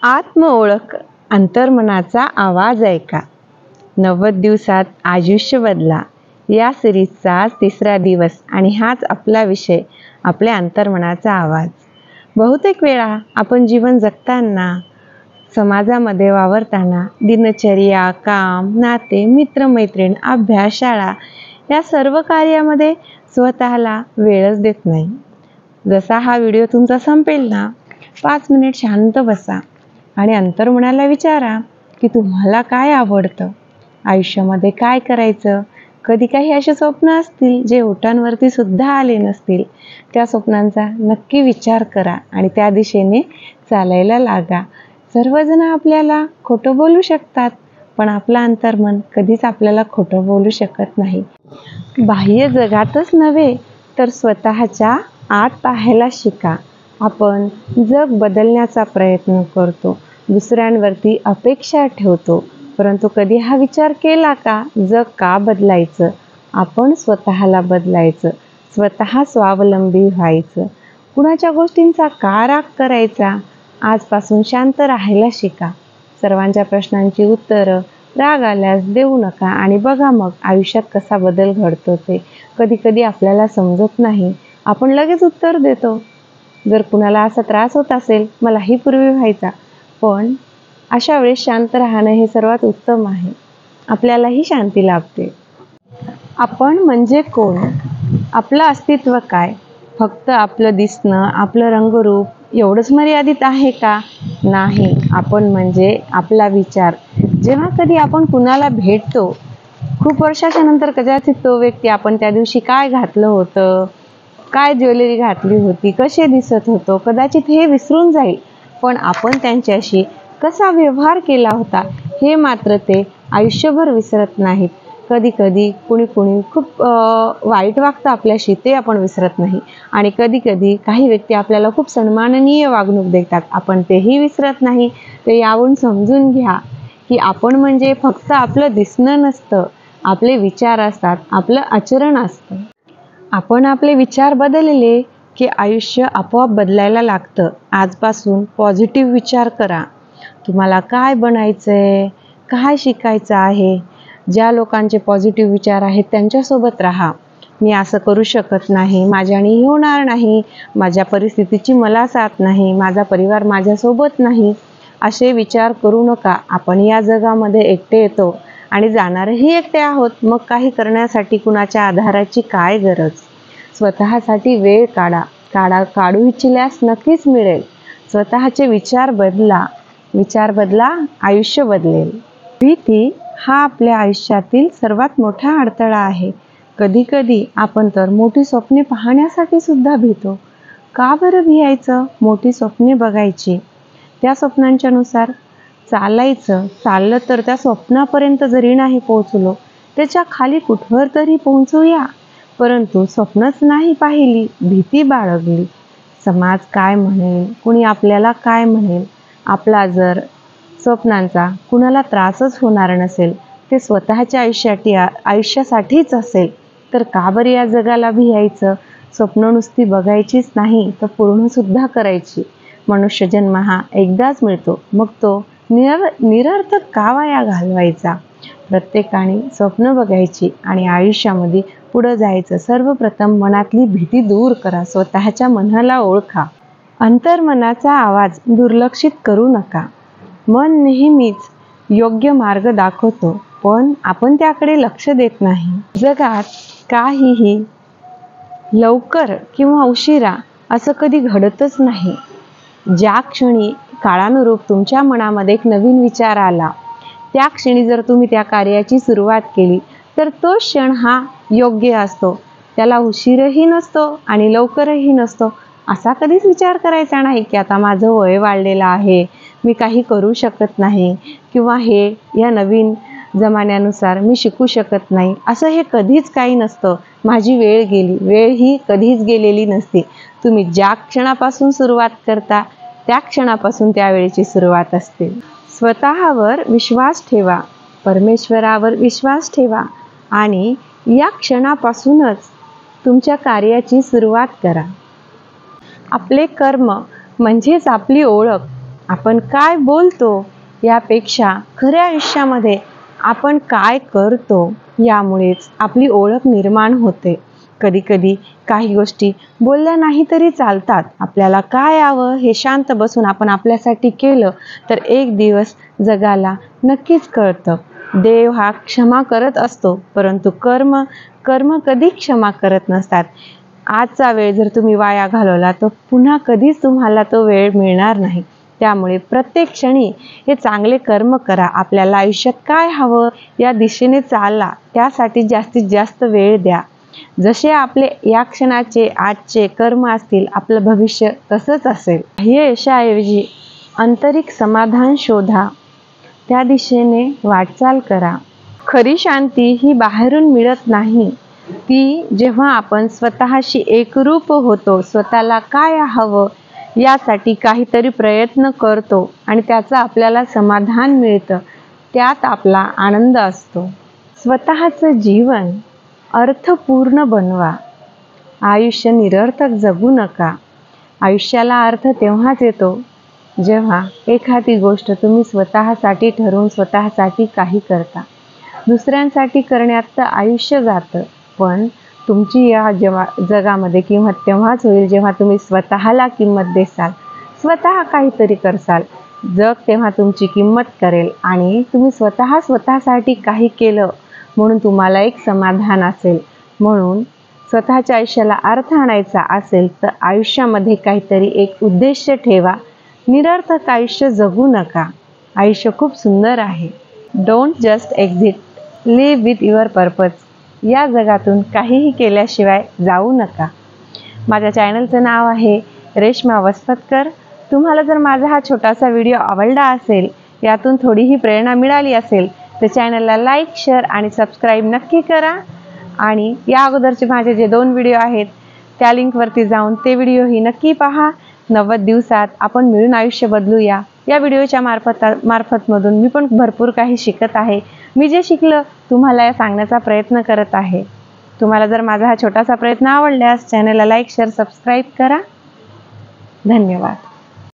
आत्म ओळख, अंतर्मनाचा आवाज ऐका. 90 दिवसात आयुष्य बदला या सिरीजचा तिसरा दिवस आणि हाच आपला विषय, आपल्या अंतर्मनाचा आवाज. बहुतेक वेळा आपण जीवन जगताना, समाजामध्ये वावरताना, दिनचर्या, काम, नाते, मित्रमैत्रीण, अभ्यास, शाळा या सर्व कार्यामध्ये स्वतःला वेळच देत नाही. जसा हा व्हिडिओ तुमचा संपेल ना, 5 मिनिट शांत बसा आणि अंतर्मनाला विचारा की तुम्हाला काय आवडतं, आयुष्यामध्ये काय करायचं. कधी काही असे स्वप्न असतील जे ओठांवरती सुद्धा आले नसतील. त्या स्वप्नांचा नक्की विचार करा आणि त्या दिशेने चालायला लागा. सर्वजण आपल्याला खोटं बोलू शकतात, पण आपलं अंतर्मन कधीच आपल्याला खोटं बोलू शकत नाही. बाह्य जगातच नव्हे तर स्वतःच्या आत पाहायला शिका. आपण जग बदलण्याचा प्रयत्न करतो, दुसऱ्यांवरती अपेक्षा ठेवतो, परंतु कधी हा विचार केला का, जग का बदलायचं? आपण स्वतःला बदलायचं, स्वतः स्वावलंबी व्हायचं. कुणाच्या गोष्टींचा का राग करायचा? आजपासून शांत राहायला शिका. सर्वांच्या प्रश्नांची उत्तरं राग आल्यास देऊ नका आणि बघा मग आयुष्यात कसा बदल घडतो ते. कधी कधी आपल्याला समजत नाही, आपण लगेच उत्तर देतो. जर कुणाला असा त्रास होत असेल, मलाही पूर्वी व्हायचा, पण अशा वेळेस शांत राहणं हे सर्वात उत्तम आहे. आपल्यालाही शांती लाभते. आपण म्हणजे कोण? आपलं अस्तित्व काय? फक्त आपलं दिसणं, आपलं रंगरूप एवढंच मर्यादित आहे का? नाही. आपण म्हणजे आपला विचार. जेव्हा कधी आपण कुणाला भेटतो, खूप वर्षाच्या नंतर कदाचित तो व्यक्ती आपण त्या दिवशी काय घातलं होतं, काय ज्वेलरी घातली होती, कसे दिसत होतो, कदाचित हे विसरून जाईल, पण आपण त्यांच्याशी कसा व्यवहार केला होता हे मात्र ते आयुष्यभर विसरत नाहीत. कधी कधी कुणी खूप वाईट वागतं आपल्याशी, ते आपण विसरत नाही. आणि कधी कधी काही व्यक्ती आपल्याला खूप सन्माननीय वागणूक देतात, आपण तेही विसरत नाही. ते यावरून समजून घ्या की आपण म्हणजे फक्त आपलं दिसणं नसतं, आपले विचार असतात, आपलं आचरण असतं. आपण आपले विचार बदलले की आयुष्य आपोआप बदलायला लागतं. आजपासून पॉझिटिव्ह विचार करा. तुम्हाला काय बनायचंय, काय शिकायचं आहे. ज्या लोकांचे पॉझिटिव्ह विचार आहेत त्यांच्यासोबत राहा. मी असं करू शकत नाही, माझ्याने होणार नाही, माझ्या परिस्थितीची मला साथ नाही, माझा परिवार माझ्यासोबत नाही, असे विचार करू नका. आपण या जगामध्ये एकटे येतो आणि जाणारही एकटे आहोत. मग काही करण्यासाठी कुणाच्या आधाराची काय गरज? स्वतःसाठी वेळ काढू इच्छिल्यास नक्कीच मिळेल. स्वतःचे विचार बदला, आयुष्य बदलेल. भीती हा आपल्या आयुष्यातील सर्वात मोठा अडथळा आहे. कधी कधी आपण तर मोठी स्वप्ने पाहण्यासाठी सुद्धा भीतो. का बरं भियायचं? मोठी स्वप्ने बघायची, त्या स्वप्नांच्या नुसार चालायचं. चाललं तर त्या स्वप्नापर्यंत जरी नाही पोहोचलो, त्याच्या खाली कुठवर तरी पोहोचूया. परंतु स्वप्नच नाही पाहिली, भीती बाळगली. समाज काय म्हणेल, कुणी आपल्याला काय म्हणेल. आपला जर स्वप्नांचा कुणाला त्रासच होणार नसेल, ते स्वतःच्या आयुष्यासाठीच असेल, तर का बरं या जगाला भियायचं? स्वप्न नुसती बघायचीच नाही, तर पूर्णसुद्धा करायची. मनुष्य जन्म हा एकदाच मिळतो, मग तो निरर्थक का वाया घालवायचा? प्रत्येकाने स्वप्न बघायची आणि आयुष्यामध्ये पुढं जायचं. सर्वप्रथम मनातली भीती दूर करा, स्वतःच्या मनाला ओळखा. अंतर्मनाचा आवाज दुर्लक्षित करू नका. मन नेहमीच योग्य मार्ग दाखवतो, पण आपण त्याकडे लक्ष देत नाही. जगात काहीही लवकर किंवा उशिरा असं कधी घडतच नाही. ज्या क्षणी काळानुरूप तुमच्या मनामध्ये एक नवीन विचार आला, त्या क्षणी जर तुम्ही त्या कार्याची सुरुवात केली, तर तो क्षण हा योग्य असतो. त्याला उशीरही नसतो आणि लवकरही नसतो. असा कधीच विचार करायचा नाही की आता माझं वय वाढलेलं आहे, मी काही करू शकत नाही, किंवा या नवीन जमान्यानुसार मी शिकू शकत नाही. असं हे कधीच काही नसतं. माझी वेळ गेली, वेळ ही कधीच गेलेली नसते. तुम्ही ज्या क्षणापासून सुरुवात करता, त्या क्षणापासून त्या वेळेची सुरुवात असते. स्वतःवर विश्वास ठेवा, परमेश्वरावर विश्वास ठेवा आणि या क्षणापासूनच तुमच्या कार्याची सुरुवात करा. आपले कर्म म्हणजेच आपली ओळख. आपण काय बोलतो यापेक्षा खऱ्या आयुष्यामध्ये आपण काय करतो यामुळेच आपली ओळख निर्माण होते. कधी कधी काही गोष्टी बोलल्या नाही तरी चालतात. आपल्याला काय हवं हे शांत बसून आपण आपल्यासाठी केलं तर एक दिवस जगाला नक्कीच कळतं. देव हा क्षमा करत असतो, परंतु कर्म कधी क्षमा करत नसतात. आजचा वेळ जर तुम्ही वाया घालवला तर पुन्हा कधीच तुम्हाला तो वेळ मिळणार नाही. त्यामुळे प्रत्येक क्षणी हे चांगले कर्म करा. आपल्याला आयुष्यात काय हवं या दिशेने चाला, त्यासाठी जास्तीत जास्त वेळ द्या. जसे आपले या क्षणाचे आजचे कर्म असतील, आपलं भविष्य तसंच असेल. बाह्य यशाऐवजी आंतरिक समाधान शोधा, त्या दिशेने वाटचाल करा. खरी शांती ही बाहेरून मिळत नाही, ती जेव्हा आपण स्वतःशी एकरूप होतो, स्वतःला काय हवं यासाठी काहीतरी प्रयत्न करतो आणि त्याचं आपल्याला समाधान मिळतं, त्यात आपला आनंद असतो. स्वतःचं जीवन अर्थपूर्ण बनवा. आयुष्य निरर्थक जगू नका. आयुष्याला अर्थ तेव्हाच येतो जेव्हा एखादी गोष्ट तुम्ही स्वतःसाठी ठरवून स्वतःसाठी काही करता. दुसऱ्यांसाठी करण्यात तर आयुष्य जातं, पण तुमची या जगामध्ये किंमत तेव्हाच होईल जेव्हा तुम्ही स्वतःला किंमत देसाल, स्वतः काहीतरी करसाल. जग तेव्हा तुमची किंमत करेल आणि तुम्ही स्वतःसाठी काही केलं म्हणून तुम्हाला एक समाधान असेल. म्हणून स्वतःच्या आयुष्याला अर्थ आणायचा असेल तर आयुष्यामध्ये काहीतरी एक उद्देश ठेवा. निरर्थक आयुष्य जगू नका. आयुष्य खूप सुंदर आहे. Don't just exit, live with your purpose. या जगातून काहीही केल्याशिवाय जाऊ नका. माझ्या चॅनलचं नाव आहे रेश्मा वसपतकर. तुम्हाला जर माझा हा छोटासा व्हिडिओ आवडला असेल, यातून थोडीही प्रेरणा मिळाली असेल तर चॅनलला लाईक, शेअर आणि सबस्क्राईब नक्की करा. आणि या अगोदरचे माझे जे 2 व्हिडिओ आहेत त्या लिंकवरती जाऊन ते व्हिडिओही नक्की पहा. 90 दिवसात आपण मिळून आयुष्य बदलूया. या व्हिडिओच्या मार्फतमधून मी पण भरपूर काही शिकत आहे. मी जे शिकलं तुम्हाला सांगण्याचा प्रयत्न करत आहे. तुम्हाला जर माझा हा छोटासा प्रयत्न आवडल्यास चॅनलला लाईक, शेअर, सबस्क्राईब करा. धन्यवाद.